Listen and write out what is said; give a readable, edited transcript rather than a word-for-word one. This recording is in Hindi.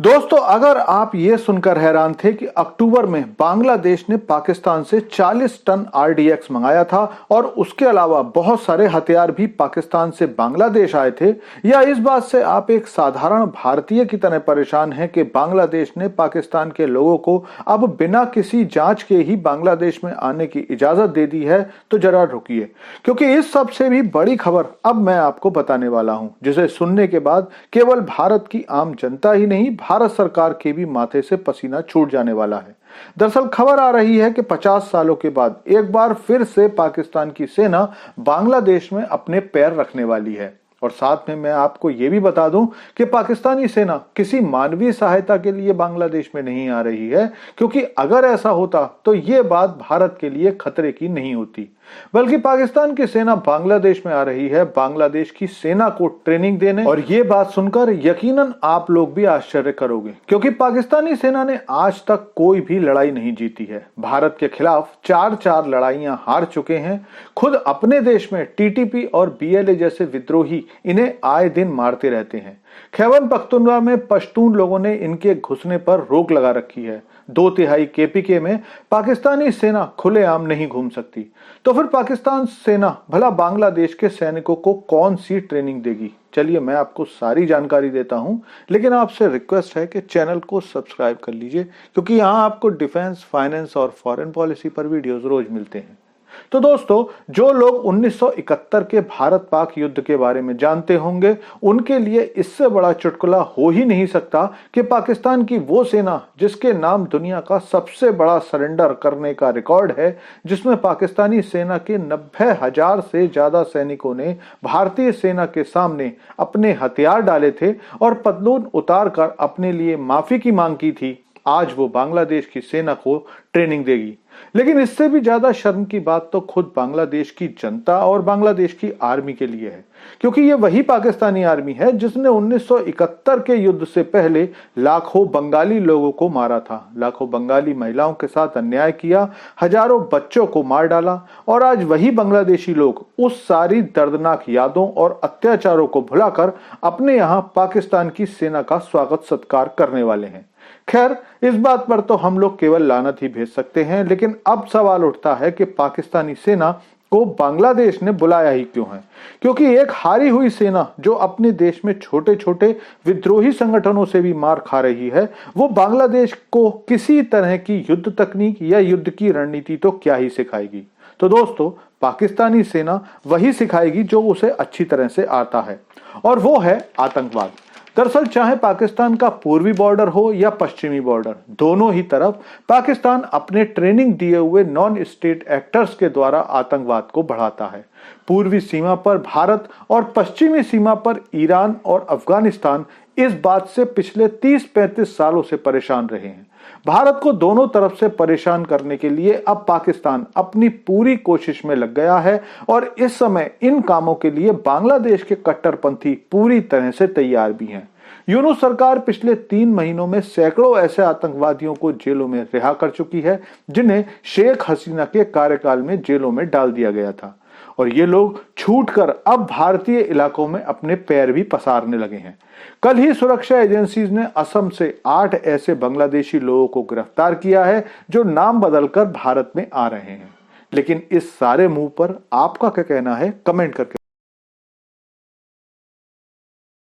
दोस्तों, अगर आप ये सुनकर हैरान थे कि अक्टूबर में बांग्लादेश ने पाकिस्तान से 40 टन आरडीएक्स मंगाया था और उसके अलावा बहुत सारे हथियार भी पाकिस्तान से बांग्लादेश आए थे, या इस बात से आप एक साधारण भारतीय की तरह परेशान हैं कि बांग्लादेश ने पाकिस्तान के लोगों को अब बिना किसी जांच के ही बांग्लादेश में आने की इजाजत दे दी है, तो जरा रुकिए, क्योंकि इस सबसे भी बड़ी खबर अब मैं आपको बताने वाला हूं, जिसे सुनने के बाद केवल भारत की आम जनता ही नहीं, भारत सरकार के भी माथे से पसीना छूट जाने वाला है। दरअसल खबर आ रही है कि 50 सालों के बाद एक बार फिर से पाकिस्तान की सेना बांग्लादेश में अपने पैर रखने वाली है। और साथ में मैं आपको यह भी बता दूं कि पाकिस्तानी सेना किसी मानवीय सहायता के लिए बांग्लादेश में नहीं आ रही है, क्योंकि अगर ऐसा होता तो यह बात भारत के लिए खतरे की नहीं होती, बल्कि पाकिस्तान की सेना बांग्लादेश में आ रही है बांग्लादेश की सेना को ट्रेनिंग देने। और ये बात सुनकर यकीनन आप लोग भी आश्चर्य करोगे, क्योंकि पाकिस्तानी सेना ने आज तक कोई भी लड़ाई नहीं जीती है। भारत के खिलाफ 4 लड़ाइयां हार चुके हैं। खुद अपने देश में टीटीपी और बीएलए जैसे विद्रोही इन्हें आए दिन मारते रहते हैं। खैबर पख्तूनख्वा में पश्तून लोगों ने इनके घुसने पर रोक लगा रखी है। 2/3 केपीके में पाकिस्तानी सेना खुलेआम नहीं घूम सकती, तो फिर पाकिस्तान सेना भला बांग्लादेश के सैनिकों को कौन सी ट्रेनिंग देगी? चलिए मैं आपको सारी जानकारी देता हूं, लेकिन आपसे रिक्वेस्ट है कि चैनल को सब्सक्राइब कर लीजिए, क्योंकि यहां आपको डिफेंस, फाइनेंस और फॉरेन पॉलिसी पर वीडियोस रोज मिलते हैं। तो दोस्तों, जो लोग 1971 के भारत पाक युद्ध के बारे में जानते होंगे, उनके लिए इससे बड़ा चुटकुला हो ही नहीं सकता कि पाकिस्तान की वो सेना जिसके नाम दुनिया का सबसे बड़ा सरेंडर करने का रिकॉर्ड है, जिसमें पाकिस्तानी सेना के 90,000 से ज्यादा सैनिकों ने भारतीय सेना के सामने अपने हथियार डाले थे और पतलून उतार कर अपने लिए माफी की मांग की थी, आज वो बांग्लादेश की सेना को ट्रेनिंग देगी। लेकिन इससे भी ज्यादा शर्म की बात तो खुद बांग्लादेश की जनता और बांग्लादेश की आर्मी के लिए है, क्योंकि ये वही पाकिस्तानी आर्मी है जिसने 1971 के युद्ध से पहले लाखों बंगाली लोगों को मारा था, लाखों बंगाली महिलाओं के साथ अन्याय किया, हजारों बच्चों को मार डाला। और आज वही बांग्लादेशी लोग उस सारी दर्दनाक यादों और अत्याचारों को भुलाकर अपने यहां पाकिस्तान की सेना का स्वागत सत्कार करने वाले हैं। खैर, इस बात पर तो हम लोग केवल लानत ही भेज सकते हैं, लेकिन अब सवाल उठता है कि पाकिस्तानी सेना को बांग्लादेश ने बुलाया ही क्यों है? क्योंकि एक हारी हुई सेना जो अपने देश में छोटे छोटे विद्रोही संगठनों से भी मार खा रही है, वो बांग्लादेश को किसी तरह की युद्ध तकनीक या युद्ध की रणनीति तो क्या ही सिखाएगी। तो दोस्तों, पाकिस्तानी सेना वही सिखाएगी जो उसे अच्छी तरह से आता है, और वो है आतंकवाद। दरअसल चाहे पाकिस्तान का पूर्वी बॉर्डर हो या पश्चिमी बॉर्डर, दोनों ही तरफ पाकिस्तान अपने ट्रेनिंग दिए हुए नॉन स्टेट एक्टर्स के द्वारा आतंकवाद को बढ़ाता है। पूर्वी सीमा पर भारत और पश्चिमी सीमा पर ईरान और अफगानिस्तान इस बात से पिछले 30-35 सालों से परेशान रहे हैं। भारत को दोनों तरफ से परेशान करने के लिए अब पाकिस्तान अपनी पूरी कोशिश में लग गया है, और इस समय इन कामों के लिए बांग्लादेश के कट्टरपंथी पूरी तरह से तैयार भी हैं। यूनुस सरकार पिछले 3 महीनों में सैकड़ों ऐसे आतंकवादियों को जेलों में रिहा कर चुकी है, जिन्हें शेख हसीना के कार्यकाल में जेलों में डाल दिया गया था, और ये लोग छूटकर अब भारतीय इलाकों में अपने पैर भी पसारने लगे हैं। कल ही सुरक्षा एजेंसीज ने असम से 8 ऐसे बांग्लादेशी लोगों को गिरफ्तार किया है, जो नाम बदलकर भारत में आ रहे हैं। लेकिन इस सारे मुंह पर आपका क्या कहना है, कमेंट करके